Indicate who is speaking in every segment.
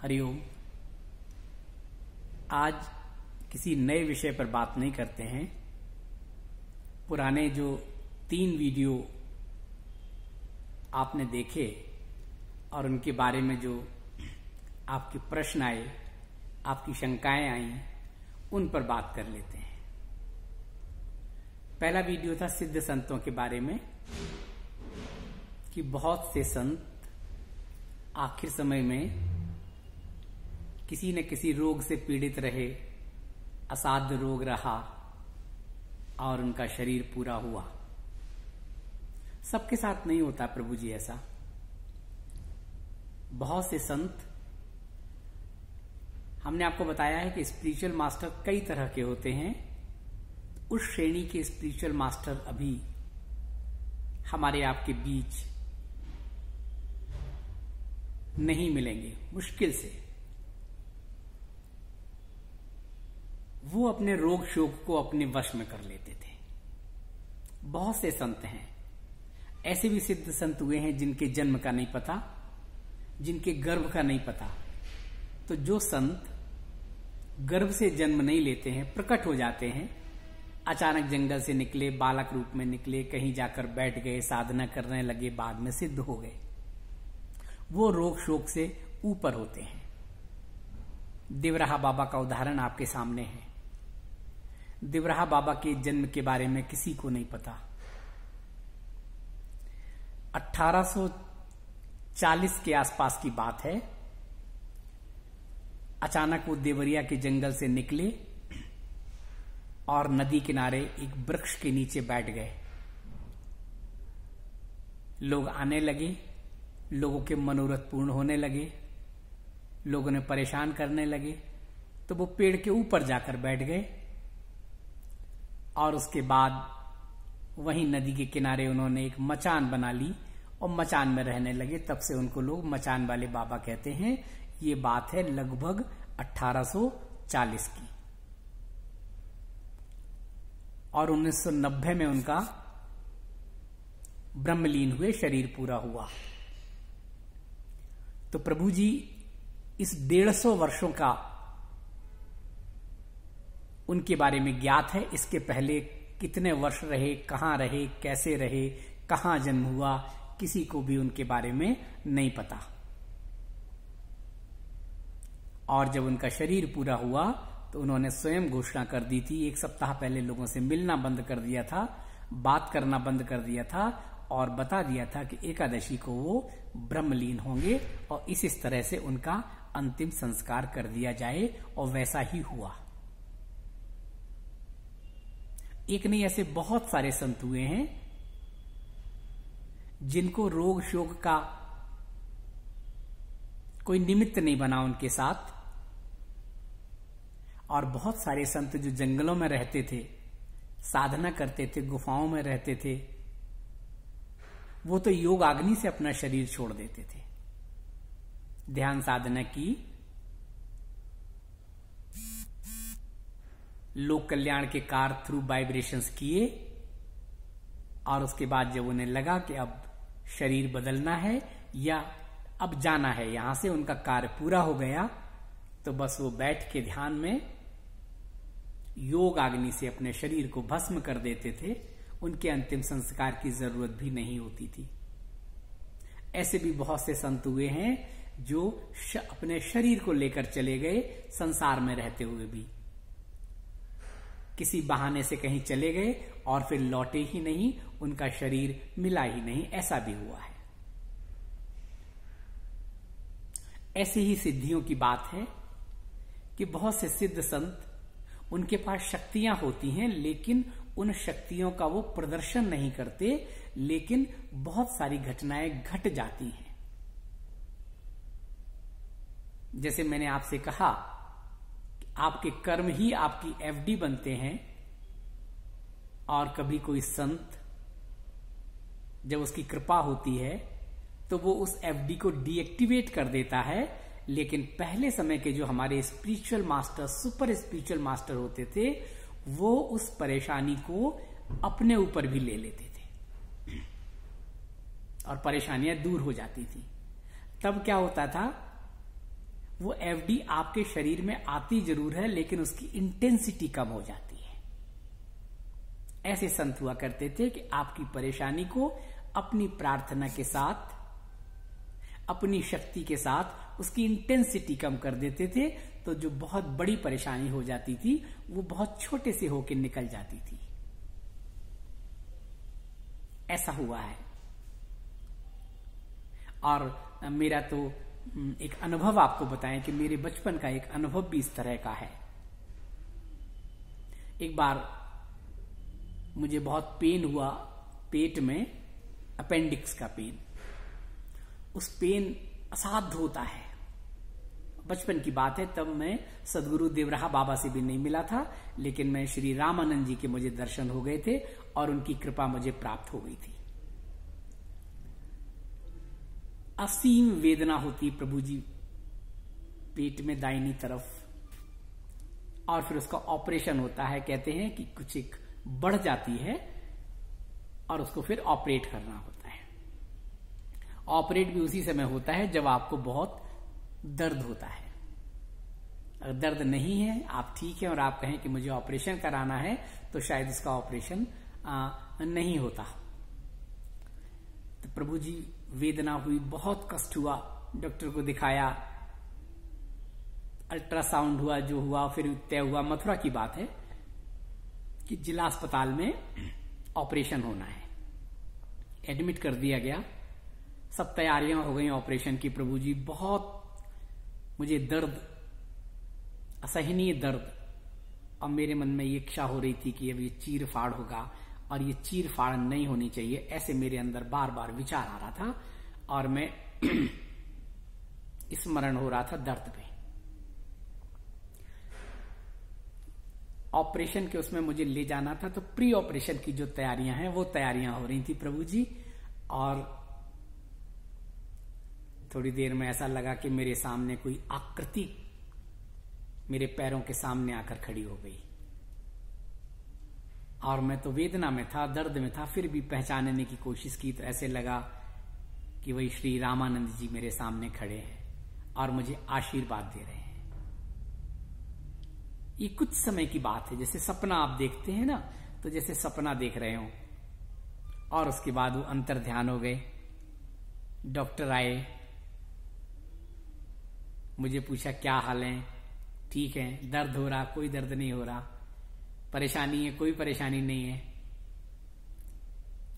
Speaker 1: हरिओम। आज किसी नए विषय पर बात नहीं करते हैं। पुराने जो 3 वीडियो आपने देखे और उनके बारे में जो आपके प्रश्न आए, आपकी शंकाएं आई, उन पर बात कर लेते हैं। पहला वीडियो था सिद्ध संतों के बारे में कि बहुत से संत आखिर समय में किसी न किसी रोग से पीड़ित रहे, असाध्य रोग रहा और उनका शरीर पूरा हुआ। सबके साथ नहीं होता प्रभु जी ऐसा। बहुत से संत, हमने आपको बताया है कि स्पिरिचुअल मास्टर कई तरह के होते हैं। उस श्रेणी के स्पिरिचुअल मास्टर अभी हमारे आपके बीच नहीं मिलेंगे, मुश्किल से। वो अपने रोग शोक को अपने वश में कर लेते थे। बहुत से संत हैं, ऐसे भी सिद्ध संत हुए हैं जिनके जन्म का नहीं पता, जिनके गर्भ का नहीं पता। तो जो संत गर्भ से जन्म नहीं लेते हैं, प्रकट हो जाते हैं, अचानक जंगल से निकले, बालक रूप में निकले, कहीं जाकर बैठ गए, साधना करने लगे, बाद में सिद्ध हो गए, वो रोग शोक से ऊपर होते हैं। दिवराहा बाबा का उदाहरण आपके सामने है। दिवराहा बाबा के जन्म के बारे में किसी को नहीं पता। 1840 के आसपास की बात है। अचानक वो देवरिया के जंगल से निकले और नदी किनारे एक वृक्ष के नीचे बैठ गए। लोग आने लगे, लोगों के मनोरथ पूर्ण होने लगे, लोगों ने परेशान करने लगे, तो वो पेड़ के ऊपर जाकर बैठ गए और उसके बाद वहीं नदी के किनारे उन्होंने एक मचान बना ली और मचान में रहने लगे। तब से उनको लोग मचान वाले बाबा कहते हैं। ये बात है लगभग 1840 की। और 1990 में उनका ब्रह्मलीन हुए, शरीर पूरा हुआ। तो प्रभु जी इस 150 वर्षों का उनके बारे में ज्ञात है। इसके पहले कितने वर्ष रहे, कहां रहे, कैसे रहे, कहां जन्म हुआ, किसी को भी उनके बारे में नहीं पता। और जब उनका शरीर पूरा हुआ तो उन्होंने स्वयं घोषणा कर दी थी। 1 सप्ताह पहले लोगों से मिलना बंद कर दिया था, बात करना बंद कर दिया था और बता दिया था कि एकादशी को वो ब्रह्मलीन होंगे और इस तरह से उनका अंतिम संस्कार कर दिया जाए। और वैसा ही हुआ। एक नहीं, ऐसे बहुत सारे संत हुए हैं जिनको रोग शोक का कोई निमित्त नहीं बना उनके साथ। और बहुत सारे संत जो जंगलों में रहते थे, साधना करते थे, गुफाओं में रहते थे, वो तो योग अग्नि से अपना शरीर छोड़ देते थे। ध्यान साधना की, लोक कल्याण के कार्य थ्रू वाइब्रेशंस किए और उसके बाद जब उन्हें लगा कि अब शरीर बदलना है या अब जाना है यहां से, उनका कार्य पूरा हो गया, तो बस वो बैठ के ध्यान में योग अग्नि से अपने शरीर को भस्म कर देते थे। उनके अंतिम संस्कार की जरूरत भी नहीं होती थी। ऐसे भी बहुत से संत हुए हैं जो अपने शरीर को लेकर चले गए, संसार में रहते हुए भी किसी बहाने से कहीं चले गए और फिर लौटे ही नहीं, उनका शरीर मिला ही नहीं। ऐसा भी हुआ है। ऐसी ही सिद्धियों की बात है कि बहुत से सिद्ध संत, उनके पास शक्तियां होती हैं लेकिन उन शक्तियों का वो प्रदर्शन नहीं करते, लेकिन बहुत सारी घटनाएं घट जाती हैं। जैसे मैंने आपसे कहा, आपके कर्म ही आपकी एफडी बनते हैं। और कभी कोई संत, जब उसकी कृपा होती है तो वो उस एफडी को डीएक्टिवेट कर देता है। लेकिन पहले समय के जो हमारे spiritual master, super spiritual master होते थे, वो उस परेशानी को अपने ऊपर भी ले लेते थे और परेशानियां दूर हो जाती थी। तब क्या होता था, वो एफडी आपके शरीर में आती जरूर है, लेकिन उसकी इंटेंसिटी कम हो जाती है। ऐसे संत हुआ करते थे कि आपकी परेशानी को अपनी प्रार्थना के साथ, अपनी शक्ति के साथ उसकी इंटेंसिटी कम कर देते थे, तो जो बहुत बड़ी परेशानी हो जाती थी वो बहुत छोटे से होकर निकल जाती थी। ऐसा हुआ है। और मेरा तो एक अनुभव आपको बताएं कि मेरे बचपन का एक अनुभव भी इस तरह का है। एक बार मुझे बहुत पेन हुआ पेट में, अपेंडिक्स का पेन। उस पेन असाध्य होता है। बचपन की बात है, तब मैं सदगुरु देवराहा बाबा से भी नहीं मिला था, लेकिन मैं श्री रामानंद जी के मुझे दर्शन हो गए थे और उनकी कृपा मुझे प्राप्त हो गई थी। असीम वेदना होती प्रभु जी पेट में दाहिनी तरफ, और फिर उसका ऑपरेशन होता है। कहते हैं कि कुछ एक बढ़ जाती है और उसको फिर ऑपरेट करना होता है। ऑपरेट भी उसी समय होता है जब आपको बहुत दर्द होता है। अगर दर्द नहीं है, आप ठीक है और आप कहें कि मुझे ऑपरेशन कराना है, तो शायद इसका ऑपरेशन नहीं होता। तो प्रभु जी वेदना हुई, बहुत कष्ट हुआ, डॉक्टर को दिखाया, अल्ट्रासाउंड हुआ, जो हुआ फिर तय हुआ, मथुरा की बात है, कि जिला अस्पताल में ऑपरेशन होना है। एडमिट कर दिया गया, सब तैयारियां हो गई ऑपरेशन की। प्रभु जी बहुत मुझे दर्द, असहनीय दर्द, और मेरे मन में ये इच्छा हो रही थी कि अब ये चीर फाड़ होगा और ये चीर फाड़ नहीं होनी चाहिए। ऐसे मेरे अंदर बार बार विचार आ रहा था और मैं स्मरण हो रहा था दर्द पे। ऑपरेशन के उसमें मुझे ले जाना था, तो प्री ऑपरेशन की जो तैयारियां हैं वो तैयारियां हो रही थी प्रभु जी। और थोड़ी देर में ऐसा लगा कि मेरे सामने कोई आकृति मेरे पैरों के सामने आकर खड़ी हो गई, और मैं तो वेदना में था, दर्द में था, फिर भी पहचानने की कोशिश की तो ऐसे लगा कि वही श्री रामानंद जी मेरे सामने खड़े हैं और मुझे आशीर्वाद दे रहे हैं। ये कुछ समय की बात है, जैसे सपना आप देखते हैं ना, तो जैसे सपना देख रहे हो। और उसके बाद वो अंतर ध्यान हो गए। डॉक्टर आए, मुझे पूछा क्या हाल है, ठीक है, दर्द हो रहा, कोई दर्द नहीं हो रहा, परेशानी है, कोई परेशानी नहीं है।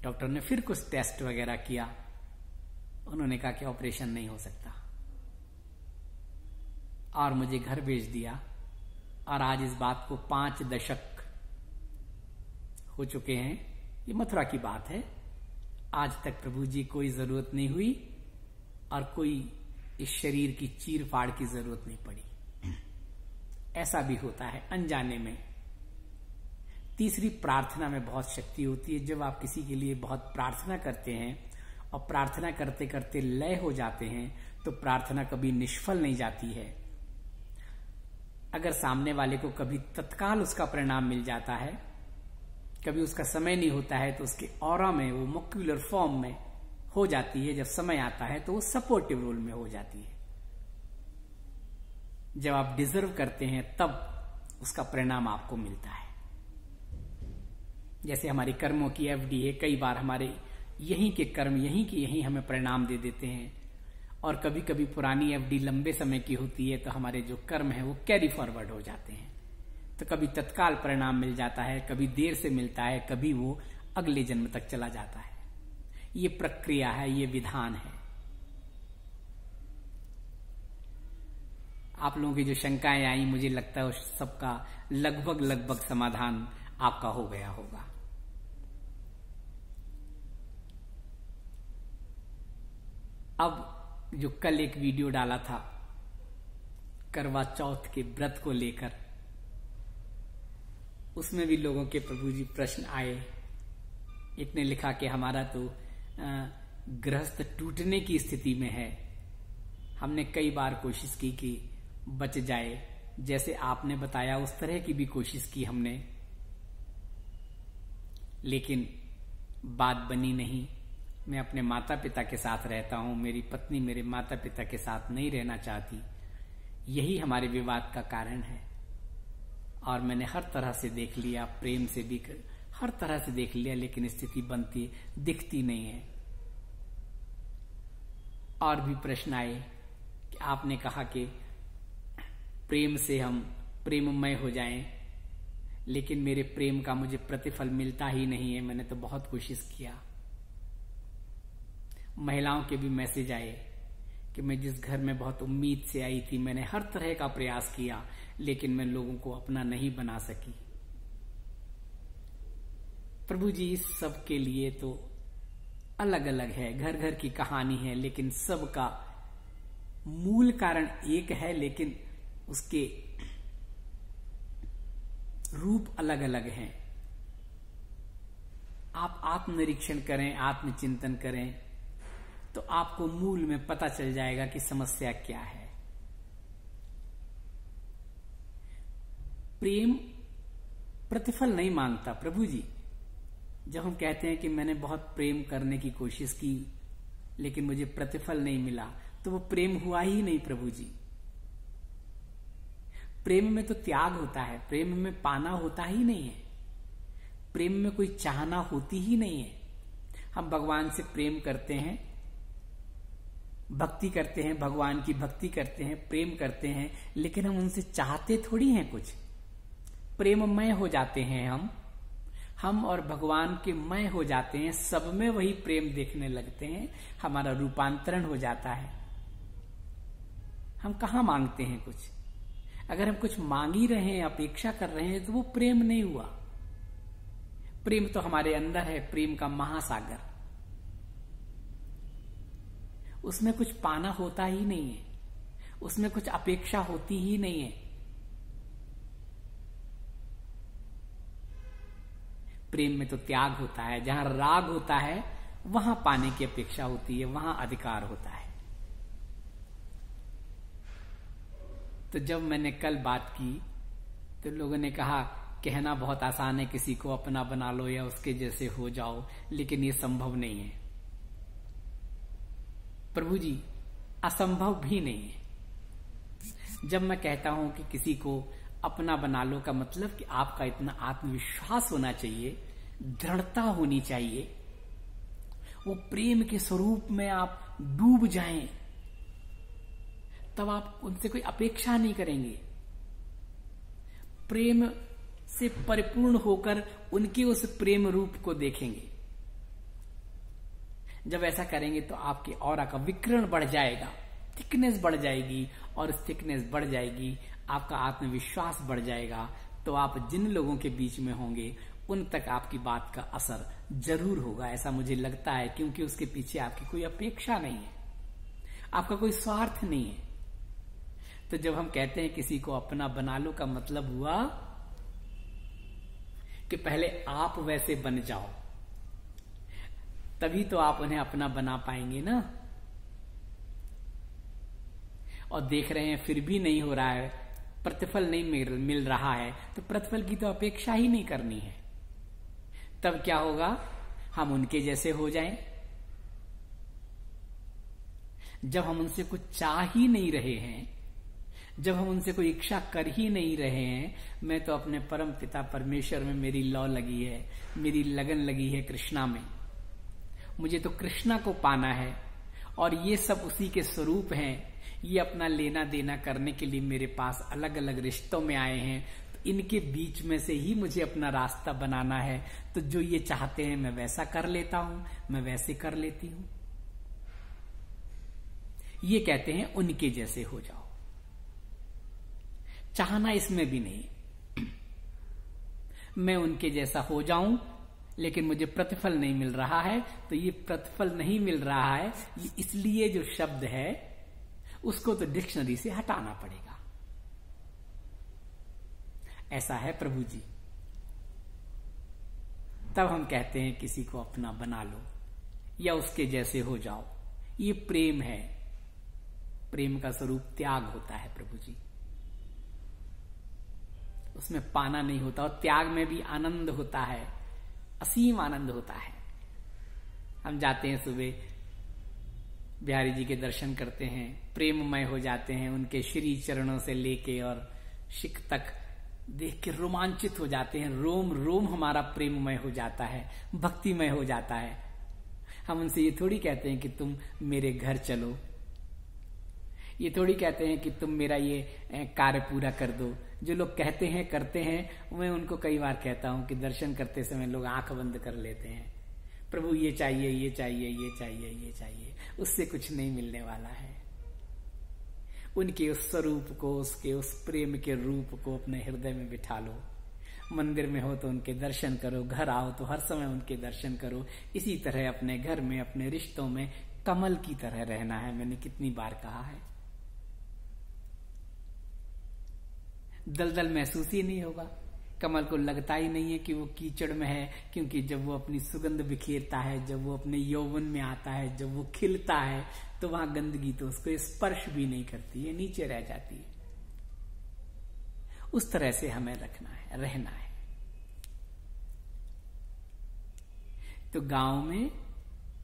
Speaker 1: डॉक्टर ने फिर कुछ टेस्ट वगैरह किया, उन्होंने कहा कि ऑपरेशन नहीं हो सकता, और मुझे घर भेज दिया। और आज इस बात को 5 दशक हो चुके हैं, ये मथुरा की बात है। आज तक प्रभु जी कोई जरूरत नहीं हुई और कोई इस शरीर की चीर फाड़ की जरूरत नहीं पड़ी। ऐसा भी होता है अनजाने में। तीसरी, प्रार्थना में बहुत शक्ति होती है। जब आप किसी के लिए बहुत प्रार्थना करते हैं और प्रार्थना करते करते लय हो जाते हैं, तो प्रार्थना कभी निष्फल नहीं जाती है। अगर सामने वाले को कभी तत्काल उसका परिणाम मिल जाता है, कभी उसका समय नहीं होता है, तो उसके ऑरा में वो मॉक्यूलर फॉर्म में हो जाती है। जब समय आता है तो वो सपोर्टिव रोल में हो जाती है। जब आप डिजर्व करते हैं तब उसका परिणाम आपको मिलता है। जैसे हमारे कर्मों की एफडी है, कई बार हमारे यहीं के कर्म यहीं के यहीं हमें परिणाम दे देते हैं। और कभी कभी पुरानी एफडी लंबे समय की होती है, तो हमारे जो कर्म है वो कैरी फॉरवर्ड हो जाते हैं। तो कभी तत्काल परिणाम मिल जाता है, कभी देर से मिलता है, कभी वो अगले जन्म तक चला जाता है। ये प्रक्रिया है, ये विधान है। आप लोगों की जो शंकाएं आई, मुझे लगता है उस सबका लगभग समाधान आपका हो गया होगा। अब जो कल एक वीडियो डाला था करवा चौथ के व्रत को लेकर, उसमें भी लोगों के प्रभु जी प्रश्न आए। एक ने लिखा कि हमारा तो गृहस्थ टूटने की स्थिति में है, हमने कई बार कोशिश की कि बच जाए, जैसे आपने बताया उस तरह की भी कोशिश की हमने, लेकिन बात बनी नहीं। मैं अपने माता पिता के साथ रहता हूं, मेरी पत्नी मेरे माता पिता के साथ नहीं रहना चाहती, यही हमारे विवाद का कारण है। और मैंने हर तरह से देख लिया, प्रेम से भी हर तरह से देख लिया, लेकिन स्थिति बनती दिखती नहीं है। और भी प्रश्न आए कि आपने कहा कि प्रेम से हम प्रेममय हो जाएं, लेकिन मेरे प्रेम का मुझे प्रतिफल मिलता ही नहीं है। मैंने तो बहुत कोशिश किया। महिलाओं के भी मैसेज आए कि मैं जिस घर में बहुत उम्मीद से आई थी, मैंने हर तरह का प्रयास किया, लेकिन मैं लोगों को अपना नहीं बना सकी। प्रभु जी इस सब के लिए तो अलग अलग है, घर घर की कहानी है, लेकिन सबका मूल कारण एक है, लेकिन उसके रूप अलग अलग हैं। आप आत्मनिरीक्षण करें, आत्मचिंतन करें, तो आपको मूल में पता चल जाएगा कि समस्या क्या है। प्रेम प्रतिफल नहीं मांगता प्रभु जी। जब हम कहते हैं कि मैंने बहुत प्रेम करने की कोशिश की, लेकिन मुझे प्रतिफल नहीं मिला, तो वो प्रेम हुआ ही नहीं प्रभु जी। प्रेम में तो त्याग होता है, प्रेम में पाना होता ही नहीं है, प्रेम में कोई चाहना होती ही नहीं है। हम भगवान से प्रेम करते हैं, भक्ति करते हैं, भगवान की भक्ति करते हैं, प्रेम करते हैं, लेकिन हम उनसे चाहते थोड़ी हैं कुछ। प्रेममय हो जाते हैं हम और भगवान के मय हो जाते हैं, सब में वही प्रेम देखने लगते हैं, हमारा रूपांतरण हो जाता है। हम कहाँ मांगते हैं कुछ? अगर हम कुछ मांग ही रहे हैं, अपेक्षा कर रहे हैं, तो वो प्रेम नहीं हुआ। प्रेम तो हमारे अंदर है, प्रेम का महासागर। उसमें कुछ पाना होता ही नहीं है, उसमें कुछ अपेक्षा होती ही नहीं है। प्रेम में तो त्याग होता है, जहां राग होता है वहां पाने की अपेक्षा होती है, वहां अधिकार होता है। तो जब मैंने कल बात की तो लोगों ने कहा कहना बहुत आसान है, किसी को अपना बना लो या उसके जैसे हो जाओ, लेकिन ये संभव नहीं है प्रभु जी, असंभव भी नहीं है। जब मैं कहता हूं कि किसी को अपना बना लो का मतलब कि आपका इतना आत्मविश्वास होना चाहिए, दृढ़ता होनी चाहिए, वो प्रेम के स्वरूप में आप डूब जाएं, तब आप उनसे कोई अपेक्षा नहीं करेंगे। प्रेम से परिपूर्ण होकर उनके उस प्रेम रूप को देखेंगे। जब ऐसा करेंगे तो आपके ऑरा का विकिरण बढ़ जाएगा, थिकनेस बढ़ जाएगी, और इस थिकनेस बढ़ जाएगी, आपका आत्मविश्वास बढ़ जाएगा। तो आप जिन लोगों के बीच में होंगे उन तक आपकी बात का असर जरूर होगा, ऐसा मुझे लगता है, क्योंकि उसके पीछे आपकी कोई अपेक्षा नहीं है, आपका कोई स्वार्थ नहीं है। तो जब हम कहते हैं किसी को अपना बना लो का मतलब हुआ कि पहले आप वैसे बन जाओ, तभी तो आप उन्हें अपना बना पाएंगे ना। और देख रहे हैं फिर भी नहीं हो रहा है, प्रतिफल नहीं मिल रहा है, तो प्रतिफल की तो अपेक्षा ही नहीं करनी है। तब क्या होगा? हम उनके जैसे हो जाएं। जब हम उनसे कुछ चाह ही नहीं रहे हैं, जब हम उनसे कोई इच्छा कर ही नहीं रहे हैं, मैं तो अपने परम पिता परमेश्वर में मेरी लौ लगी है, मेरी लगन लगी है कृष्णा में, मुझे तो कृष्णा को पाना है, और ये सब उसी के स्वरूप हैं। ये अपना लेना देना करने के लिए मेरे पास अलग अलग रिश्तों में आए हैं, तो इनके बीच में से ही मुझे अपना रास्ता बनाना है। तो जो ये चाहते हैं मैं वैसा कर लेता हूं, मैं वैसे कर लेती हूं। ये कहते हैं उनके जैसे हो जाओ। चाहना इसमें भी नहीं, मैं उनके जैसा हो जाऊं, लेकिन मुझे प्रतिफल नहीं मिल रहा है। तो ये प्रतिफल नहीं मिल रहा है, ये इसलिए जो शब्द है उसको तो डिक्शनरी से हटाना पड़ेगा। ऐसा है प्रभु जी। तब हम कहते हैं किसी को अपना बना लो या उसके जैसे हो जाओ। ये प्रेम है, प्रेम का स्वरूप त्याग होता है प्रभु जी। उसमें पाना नहीं होता, और त्याग में भी आनंद होता है, असीम आनंद होता है। हम जाते हैं सुबह बिहारी जी के दर्शन करते हैं, प्रेममय हो जाते हैं, उनके श्री चरणों से लेके और शिख तक देख के रोमांचित हो जाते हैं। रोम रोम हमारा प्रेममय हो जाता है, भक्तिमय हो जाता है। हम उनसे ये थोड़ी कहते हैं कि तुम मेरे घर चलो, ये थोड़ी कहते हैं कि तुम मेरा ये कार्य पूरा कर दो। जो लोग कहते हैं करते हैं, मैं उनको कई बार कहता हूं कि दर्शन करते समय लोग आंख बंद कर लेते हैं, प्रभु ये चाहिए, ये चाहिए, ये चाहिए, ये चाहिए, उससे कुछ नहीं मिलने वाला है। उनके उस स्वरूप को, उसके उस प्रेम के रूप को अपने हृदय में बिठा लो। मंदिर में हो तो उनके दर्शन करो, घर आओ तो हर समय उनके दर्शन करो। इसी तरह अपने घर में, अपने रिश्तों में कमल की तरह रहना है। मैंने कितनी बार कहा है, दलदल महसूस ही नहीं होगा। कमल को लगता ही नहीं है कि वो कीचड़ में है, क्योंकि जब वो अपनी सुगंध बिखेरता है, जब वो अपने यौवन में आता है, जब वो खिलता है, तो वहां गंदगी तो उसको स्पर्श भी नहीं करती है, नीचे रह जाती है। उस तरह से हमें रखना है, रहना है। तो गांव में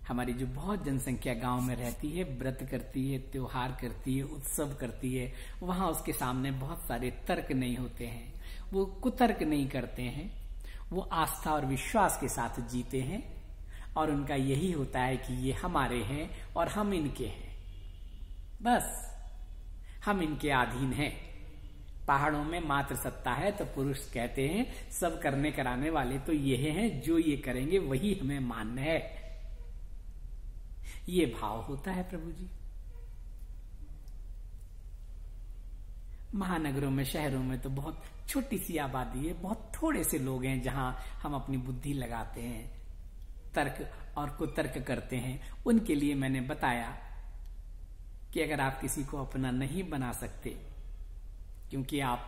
Speaker 1: हमारी जो बहुत जनसंख्या गांव में रहती है, व्रत करती है, त्योहार करती है, उत्सव करती है, वहां उसके सामने बहुत सारे तर्क नहीं होते हैं। वो कुतर्क नहीं करते हैं, वो आस्था और विश्वास के साथ जीते हैं। और उनका यही होता है कि ये हमारे हैं और हम इनके हैं, बस हम इनके अधीन हैं। पहाड़ों में मात्र सत्ता है तो पुरुष कहते हैं सब करने कराने वाले तो ये हैं, जो ये करेंगे वही हमें मान्य है। ये भाव होता है प्रभु जी। महानगरों में, शहरों में तो बहुत छोटी सी आबादी है, बहुत थोड़े से लोग हैं जहां हम अपनी बुद्धि लगाते हैं, तर्क और कुतर्क करते हैं। उनके लिए मैंने बताया कि अगर आप किसी को अपना नहीं बना सकते, क्योंकि आप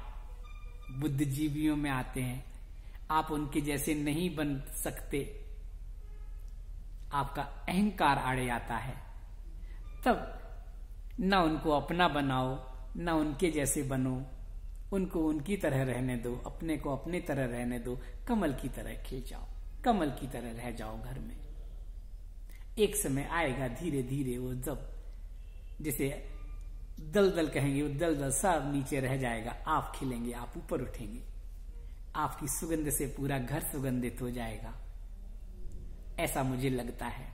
Speaker 1: बुद्धिजीवियों में आते हैं, आप उनके जैसे नहीं बन सकते, आपका अहंकार आड़े आता है, तब न उनको अपना बनाओ, न उनके जैसे बनो, उनको उनकी तरह रहने दो, अपने को अपने तरह रहने दो। कमल की तरह खिल जाओ, कमल की तरह रह जाओ घर में। एक समय आएगा धीरे धीरे वो, जब जिसे दलदल कहेंगे, वो दलदल सब नीचे रह जाएगा, आप खिलेंगे, आप ऊपर उठेंगे, आपकी सुगंध से पूरा घर सुगंधित हो जाएगा, ऐसा मुझे लगता है।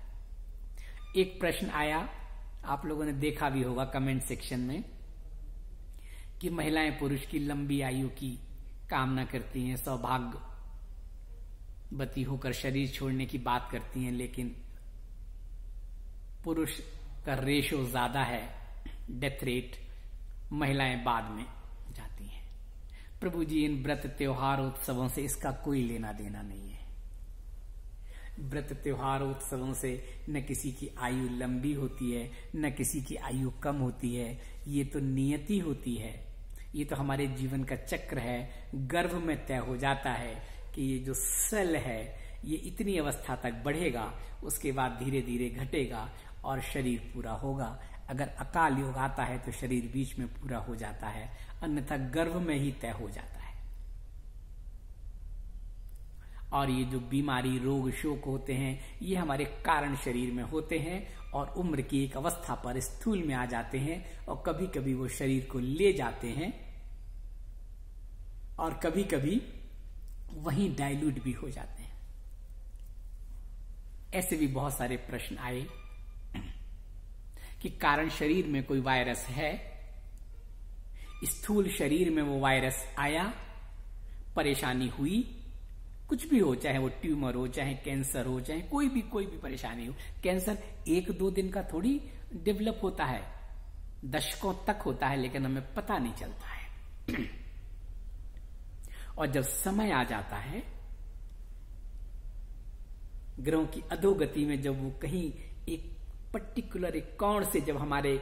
Speaker 1: एक प्रश्न आया, आप लोगों ने देखा भी होगा कमेंट सेक्शन में, कि महिलाएं पुरुष की लंबी आयु की कामना करती हैं, सौभाग्यवती होकर शरीर छोड़ने की बात करती हैं, लेकिन पुरुष का रेशो ज्यादा है, डेथ रेट, महिलाएं बाद में जाती हैं। प्रभु जी, इन व्रत त्योहार उत्सवों से इसका कोई लेना देना नहीं है। व्रत त्योहार उत्सवों से न किसी की आयु लंबी होती है, न किसी की आयु कम होती है। ये तो नियति होती है, ये तो हमारे जीवन का चक्र है। गर्भ में तय हो जाता है कि ये जो सेल है ये इतनी अवस्था तक बढ़ेगा, उसके बाद धीरे धीरे घटेगा और शरीर पूरा होगा। अगर अकाल योग आता है तो शरीर बीच में पूरा हो जाता है, अन्यथा गर्भ में ही तय हो जाता है। और ये जो बीमारी, रोग, शोक होते हैं, ये हमारे कारण शरीर में होते हैं और उम्र की एक अवस्था पर स्थूल में आ जाते हैं, और कभी कभी वो शरीर को ले जाते हैं और कभी कभी वहीं डाइल्यूट भी हो जाते हैं। ऐसे भी बहुत सारे प्रश्न आए कि कारण शरीर में कोई वायरस है, स्थूल शरीर में वो वायरस आया, परेशानी हुई, कुछ भी हो, चाहे वो ट्यूमर हो, चाहे कैंसर हो, चाहे कोई भी परेशानी हो। कैंसर 1-2 दिन का थोड़ी डेवलप होता है, दशकों तक होता है, लेकिन हमें पता नहीं चलता है। और जब समय आ जाता है, ग्रहों की अधोगति में, जब वो कहीं एक पर्टिकुलर एक कोण से जब हमारे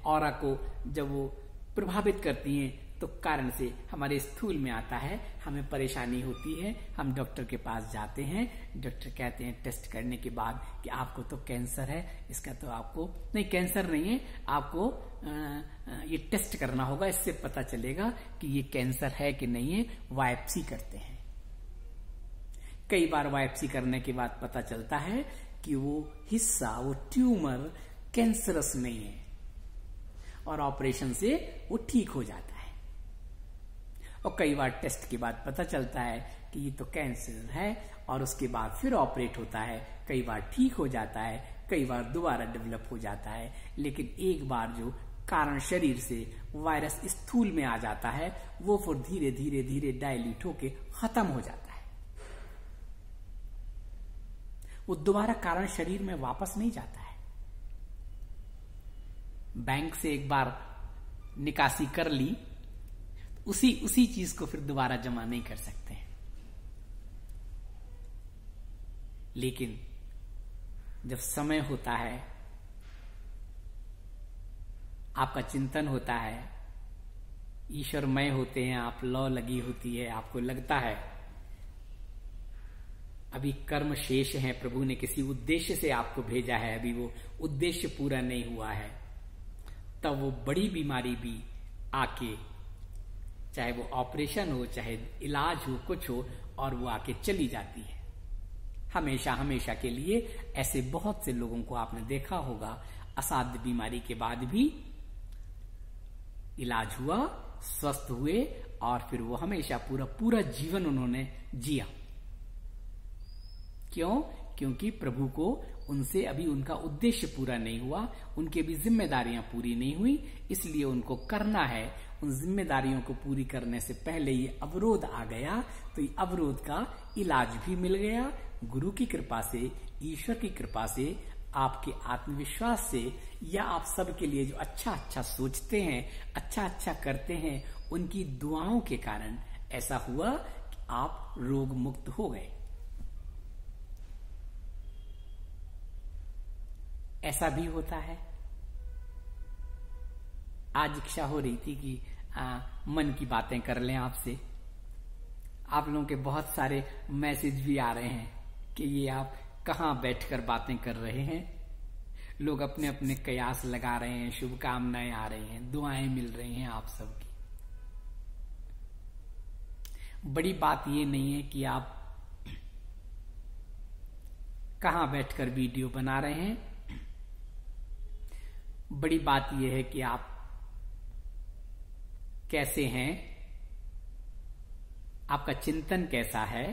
Speaker 1: ऑरा को जब वो प्रभावित करती हैं, तो कारण से हमारे स्थूल में आता है, हमें परेशानी होती है, हम डॉक्टर के पास जाते हैं, डॉक्टर कहते हैं टेस्ट करने के बाद कि आपको तो कैंसर है, इसका तो आपको नहीं, कैंसर नहीं है, आपको ये टेस्ट करना होगा, इससे पता चलेगा कि ये कैंसर है कि नहीं है। बायोप्सी करते हैं, कई बार बायोप्सी करने के बाद पता चलता है कि वो हिस्सा, वो ट्यूमर कैंसरस नहीं है, और ऑपरेशन से वो ठीक हो जाता है। और कई बार टेस्ट के बाद पता चलता है कि ये तो कैंसर है, और उसके बाद फिर ऑपरेट होता है। कई बार ठीक हो जाता है, कई बार दोबारा डेवलप हो जाता है, लेकिन एक बार जो कारण शरीर से वायरस स्थूल में आ जाता है, वो फिर धीरे धीरे धीरे डायल्यूट होके खत्म हो जाता है। वो दोबारा कारण शरीर में वापस नहीं जाता है। बैंक से एक बार निकासी कर ली, उसी चीज को फिर दोबारा जमा नहीं कर सकते हैं। लेकिन जब समय होता है, आपका चिंतन होता है, ईश्वरमय होते हैं आप, लौ लगी होती है, आपको लगता है अभी कर्म शेष है, प्रभु ने किसी उद्देश्य से आपको भेजा है, अभी वो उद्देश्य पूरा नहीं हुआ है, तब वो बड़ी बीमारी भी आके, चाहे वो ऑपरेशन हो, चाहे इलाज हो, कुछ हो, और वो आके चली जाती है हमेशा हमेशा के लिए। ऐसे बहुत से लोगों को आपने देखा होगा, असाध्य बीमारी के बाद भी इलाज हुआ, स्वस्थ हुए, और फिर वो हमेशा पूरा जीवन उन्होंने जिया। क्यों? क्योंकि प्रभु को उनसे अभी उनका उद्देश्य पूरा नहीं हुआ, उनकी भी जिम्मेदारियां पूरी नहीं हुई, इसलिए उनको करना है। उन जिम्मेदारियों को पूरी करने से पहले ये अवरोध आ गया, तो ये अवरोध का इलाज भी मिल गया। गुरु की कृपा से, ईश्वर की कृपा से, आपके आत्मविश्वास से, या आप सबके लिए जो अच्छा अच्छा सोचते हैं, अच्छा अच्छा करते हैं, उनकी दुआओं के कारण ऐसा हुआ कि आप रोग मुक्त हो गए। ऐसा भी होता है। आज इच्छा हो रही थी कि मन की बातें कर लें आपसे। आप लोगों के बहुत सारे मैसेज भी आ रहे हैं कि ये आप कहाँ बैठकर बातें कर रहे हैं। लोग अपने अपने कयास लगा रहे हैं, शुभकामनाएं आ रही हैं, दुआएं मिल रही हैं आप सबकी। बड़ी बात ये नहीं है कि आप कहाँ बैठकर वीडियो बना रहे हैं, बड़ी बात यह है कि आप कैसे हैं, आपका चिंतन कैसा है,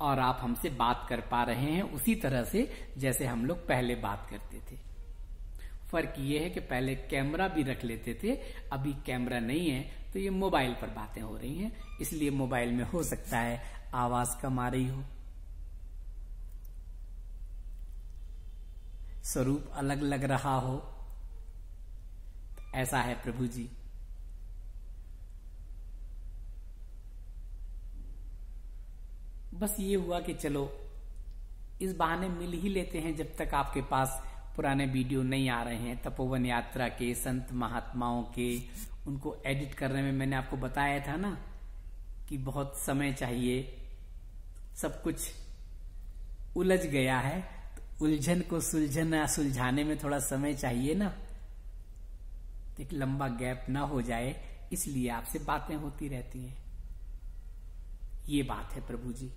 Speaker 1: और आप हमसे बात कर पा रहे हैं उसी तरह से जैसे हम लोग पहले बात करते थे। फर्क यह है कि पहले कैमरा भी रख लेते थे, अभी कैमरा नहीं है, तो ये मोबाइल पर बातें हो रही हैं, इसलिए मोबाइल में हो सकता है आवाज कम आ रही हो, स्वरूप अलग लग रहा हो। ऐसा है प्रभु जी। बस ये हुआ कि चलो इस बहाने मिल ही लेते हैं, जब तक आपके पास पुराने वीडियो नहीं आ रहे हैं। तपोवन यात्रा के, संत महात्माओं के, उनको एडिट करने में मैंने आपको बताया था ना कि बहुत समय चाहिए, सब कुछ उलझ गया है, तो उलझन को सुलझाने में थोड़ा समय चाहिए ना, एक लंबा गैप ना हो जाए, इसलिए आपसे बातें होती रहती हैं। ये बात है प्रभु जी।